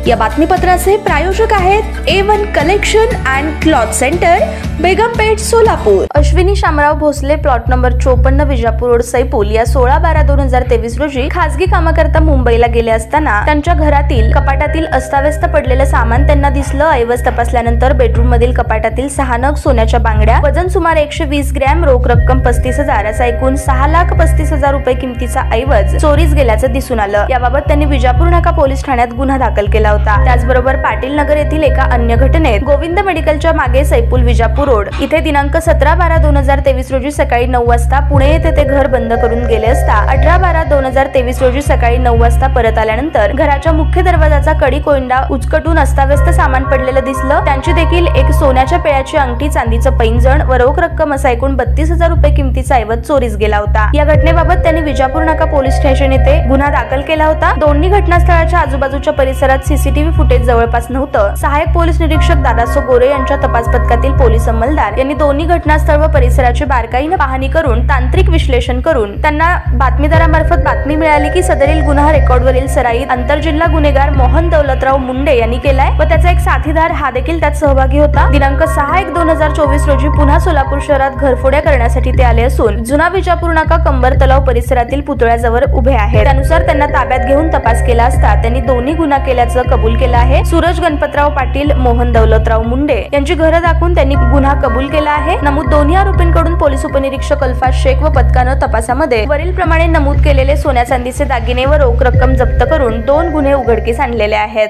या बातमीपत्राचे प्रायोजक आहेत A1 collection and cloth centre, Begampeth, Solapur. Ashwini Shamrao Bhosale, plot number 54, Vijapur road, Saipul या 16/12/2023 रोजी खासगी कामाकरता मुंबईला गेले असताना त्यांच्या घरातील कपाटातील अस्ताव्यस्त पडलेलं सामान त्यांना दिसलं। ऐवज तपासल्यानंतर बेडरूम मधील कपाटातील 6 नग सोन्याच्या बांगड्या, वजन सुमारे 120 ग्रॅम, रोख रक्कम 35,000 असा एकूण 6,35,000 रुपये किमतीचा ऐवज चोरीस गेल्याचं दिसून आलं। याबाबत त्यांनी विजापूर नाका पोलीस ठाण्यात गुन्हा दाखल केला होता। त्याचबरोबर पाटील नगर येथील एका अन्य घटनेत गोविंद मेडिकलच्या मागे सैपूल विजापूर रोड इथे दिनांक 17/12/2023 रोजी सकाळी 9 वाजता पुणे येथे ते घर बंद करून गेले असता 18/12/2023 रोजी सकाळी 9 वाजता परत आल्यानंतर घराच्या मुख्य दरवाजाचा कडी कोंडा उचकटून अस्ताव्यस्त सामान पडलेलं दिसलं। त्यांची देखील एक सोन्याच्या पेळ्याची अंगठी, चांदीचं पैंजण व रोख रक्कम असा एकूण 32,000 रुपये किमतीचा ऐवज चोरीस गेला होता। या घटनेबाबत त्यांनी विजापूर नाका पोलीस स्टेशन येथे गुन्हा दाखल केला होता। दोन्ही घटनास्थळाच्या आजूबाजूच्या परिसरात सीसीटीव्ही फुटेज जवळपास नव्हतं। सहाय्यक पोलीस निरीक्षक दादासो गोरे यांच्या तपास पथकातील पोलीस अंमलदार यांनी दोन्ही घटनास्थळ व परिसराची बारकाईने पाहणी करून तांत्रिक विश्लेषण करून त्यांना बातमीदारामार्फत बातमी मिळाली की सदरील गुन्हा रेकॉर्डवरील सराईत आंतरजिल्हा गुन्हेगार मोहन दौलतराव मुंडे यांनी केलाय व त्याचा एक साथीदार हा देखील त्यात सहभागी होता। दिनांक 6/1/2024 रोजी पुन्हा सोलापूर शहरात घरफोड्या करण्यासाठी ते आले असून जुना विजापूर नाका कंबर तलाव परिसरातील पुतळ्याजवळ उभे आहेत। त्यानुसार त्यांना ताब्यात घेऊन तपास केला असता त्यांनी दोन्ही गुन्हा केल्याचं कबूल केलं आहे। सूरज गणपतराव पाटील, मोहन दौलतराव मुंडे यांची घरं दाखवून त्यांनी गुन्हा कबूल केला आहे। नमूद दोन्ही आरोपींकडून पोलीस उपनिरीक्षक अल्फाज शेख व पथकानं तपासामध्ये वरील प्रमाणे नमूद केलेले सोन्या चांदीचे दागिने व रोख रक्कम जप्त करून 2 गुन्हे उघडकीस आणलेले आहेत।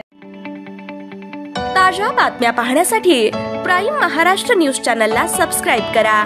ताज्या बातम्या पाहण्यासाठी प्राईम महाराष्ट्र न्यूज चॅनलला सबस्क्राईब करा।